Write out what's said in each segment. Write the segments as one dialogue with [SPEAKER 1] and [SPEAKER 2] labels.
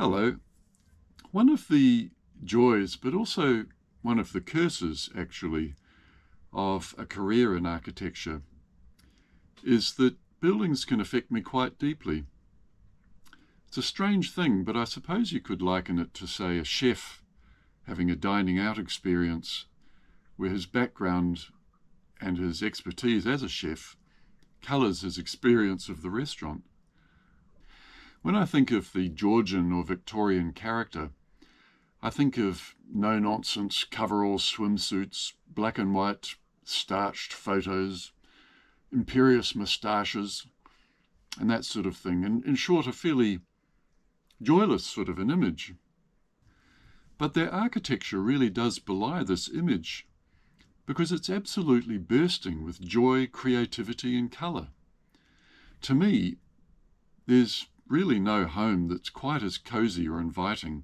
[SPEAKER 1] Hello. One of the joys, but also one of the curses, actually, of a career in architecture is that buildings can affect me quite deeply. It's a strange thing, but I suppose you could liken it to, say, a chef having a dining out experience where his background and his expertise as a chef colours his experience of the restaurant. When I think of the Georgian or Victorian character, I think of no-nonsense coverall swimsuits, black and white starched photos, imperious moustaches, and that sort of thing. And in short, a fairly joyless sort of an image. But their architecture really does belie this image because it's absolutely bursting with joy, creativity, and colour. To me, there's really no home that's quite as cosy or inviting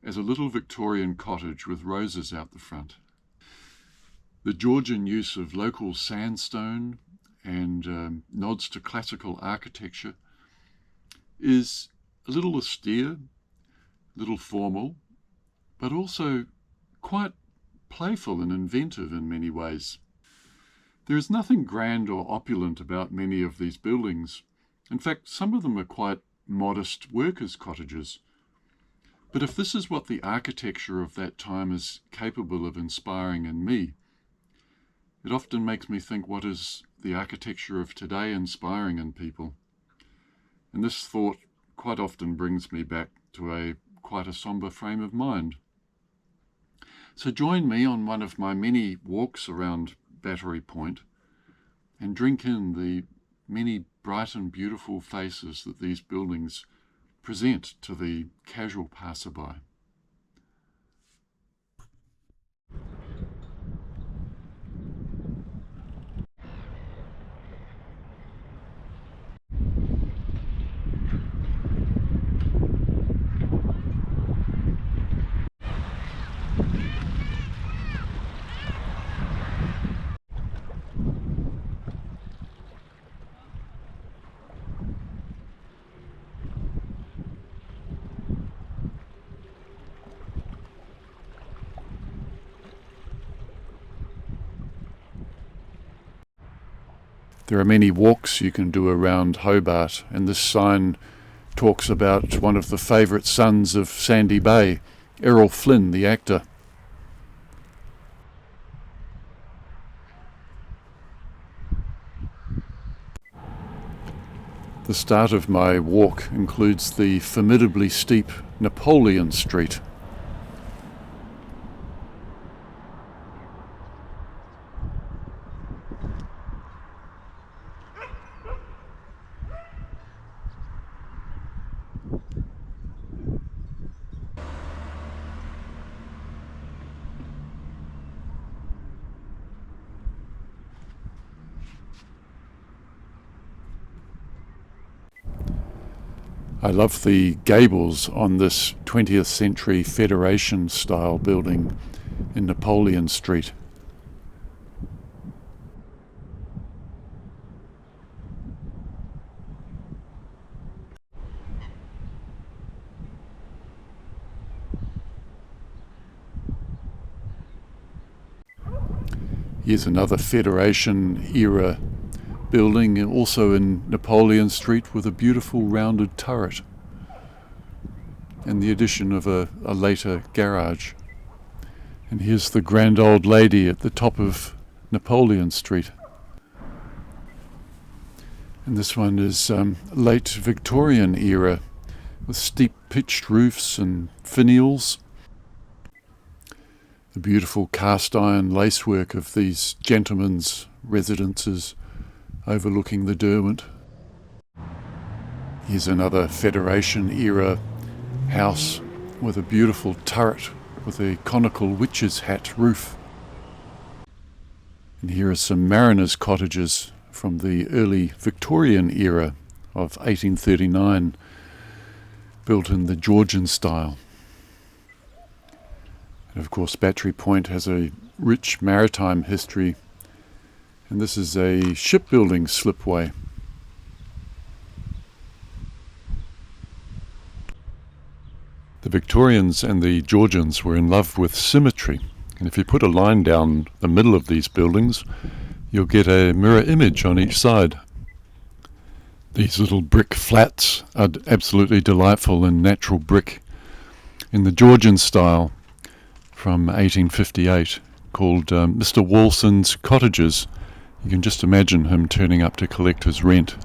[SPEAKER 1] as a little Victorian cottage with roses out the front. The Georgian use of local sandstone and nods to classical architecture is a little austere, a little formal, but also quite playful and inventive in many ways. There is nothing grand or opulent about many of these buildings. In fact, some of them are quite modest workers' cottages. But if this is what the architecture of that time is capable of inspiring in me, it often makes me think, what is the architecture of today inspiring in people? And this thought quite often brings me back to quite a sombre frame of mind. So join me on one of my many walks around Battery Point and drink in the many bright and beautiful faces that these buildings present to the casual passerby. There are many walks you can do around Hobart, and this sign talks about one of the favourite sons of Sandy Bay, Errol Flynn, the actor. The start of my walk includes the formidably steep Napoleon Street. I love the gables on this 20th century Federation style building in Napoleon Street. Here's another Federation era building, also in Napoleon Street, with a beautiful rounded turret and the addition of a later garage. And here's the grand old lady at the top of Napoleon Street. And this one is late Victorian era with steep pitched roofs and finials. The beautiful cast iron lacework of these gentlemen's residences overlooking the Derwent. Here's another Federation era house with a beautiful turret with a conical witch's hat roof. And here are some mariners' cottages from the early Victorian era of 1839, built in the Georgian style. And of course, Battery Point has a rich maritime history, and this is a shipbuilding slipway. The Victorians and the Georgians were in love with symmetry, and if you put a line down the middle of these buildings, you'll get a mirror image on each side. These little brick flats are absolutely delightful in natural brick, in the Georgian style from 1858, called Mr. Walson's Cottages. You can just imagine him turning up to collect his rent.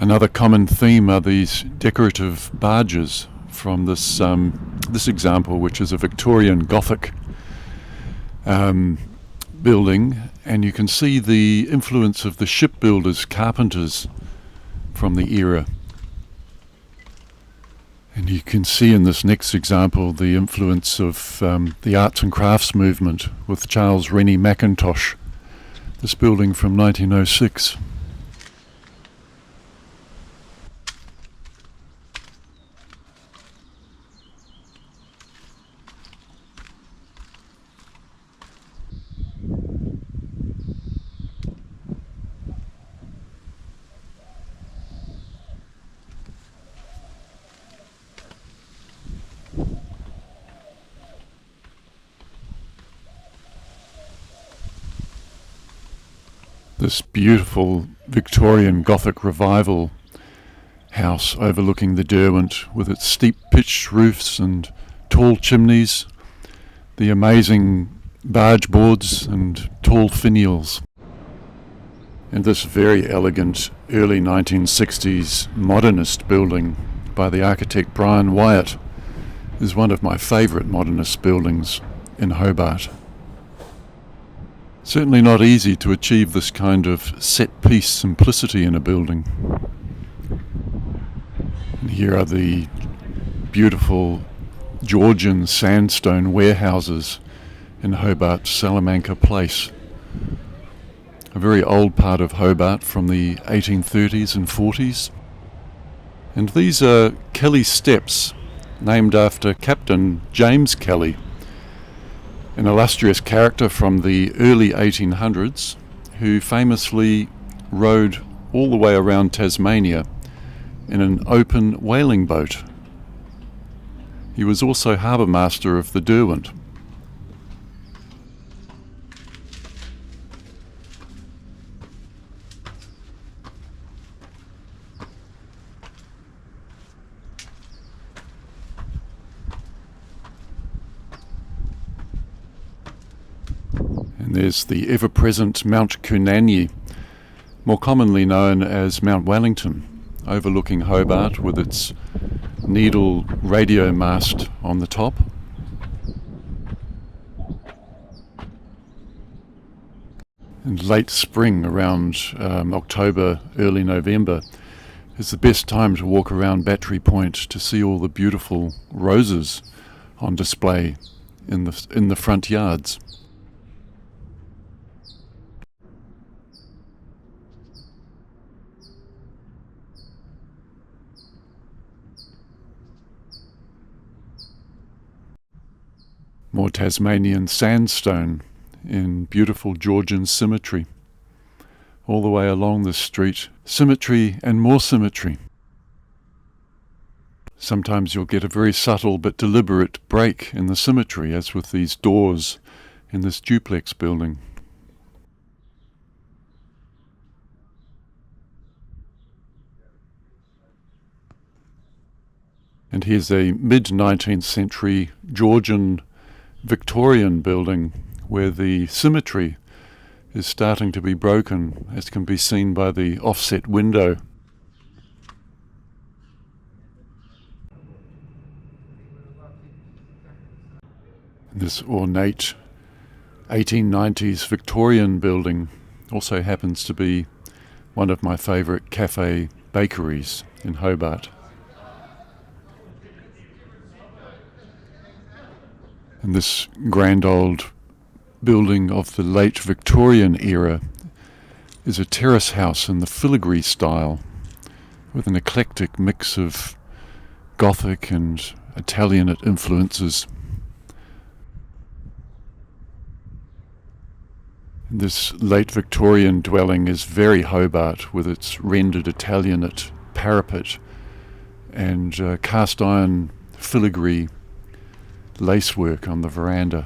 [SPEAKER 1] Another common theme are these decorative barges from this example, which is a Victorian Gothic building, and you can see the influence of the shipbuilders, carpenters from the era. And you can see in this next example the influence of the arts and crafts movement with Charles Rennie Mackintosh, this building from 1906. This beautiful Victorian Gothic Revival house overlooking the Derwent with its steep pitched roofs and tall chimneys, the amazing barge boards and tall finials. And this very elegant early 1960s modernist building by the architect Brian Wyatt is one of my favourite modernist buildings in Hobart. Certainly not easy to achieve this kind of set-piece simplicity in a building. And here are the beautiful Georgian sandstone warehouses in Hobart's Salamanca Place. A very old part of Hobart from the 1830s and 40s. And these are Kelly Steps, named after Captain James Kelly, an illustrious character from the early 1800s who famously rowed all the way around Tasmania in an open whaling boat. He was also harbour master of the Derwent. And there's the ever-present Mount Cunanyi, more commonly known as Mount Wellington, overlooking Hobart with its needle radio mast on the top. And late spring, around October, early November, is the best time to walk around Battery Point to see all the beautiful roses on display in the front yards. More Tasmanian sandstone in beautiful Georgian symmetry. All the way along the street, symmetry and more symmetry. Sometimes you'll get a very subtle but deliberate break in the symmetry, as with these doors in this duplex building. And here's a mid-19th century Georgian Victorian building where the symmetry is starting to be broken, as can be seen by the offset window. This ornate 1890s Victorian building also happens to be one of my favourite cafe bakeries in Hobart. And this grand old building of the late Victorian era is a terrace house in the filigree style with an eclectic mix of Gothic and Italianate influences. This late Victorian dwelling is very Hobart with its rendered Italianate parapet and cast iron filigree lacework on the veranda.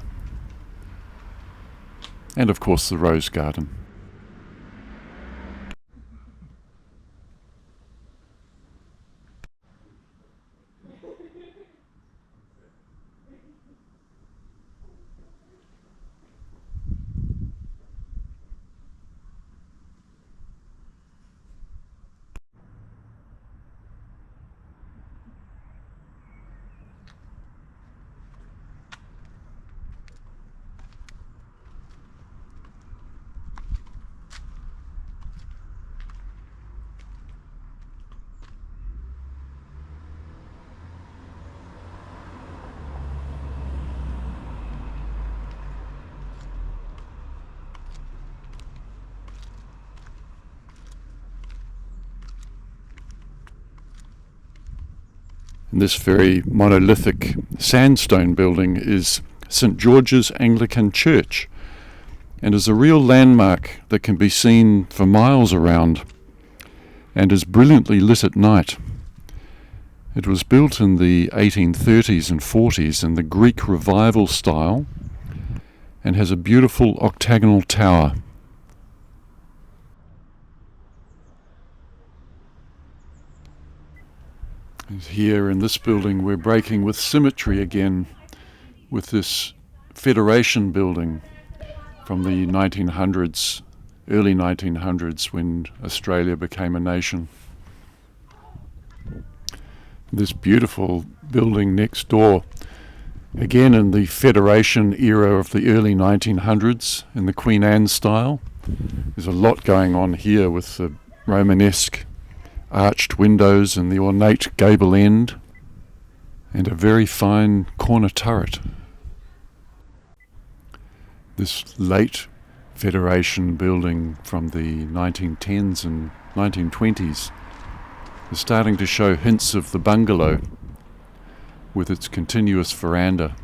[SPEAKER 1] And of course the rose garden. And this very monolithic sandstone building is St. George's Anglican Church, and is a real landmark that can be seen for miles around and is brilliantly lit at night. It was built in the 1830s and 40s in the Greek Revival style and has a beautiful octagonal tower. Here in this building we're breaking with symmetry again with this Federation building from the 1900s, early 1900s, when Australia became a nation. This beautiful building next door, again in the Federation era of the early 1900s in the Queen Anne style. There's a lot going on here with the Romanesque arched windows and the ornate gable end, and a very fine corner turret. This late Federation building from the 1910s and 1920s is starting to show hints of the bungalow with its continuous veranda.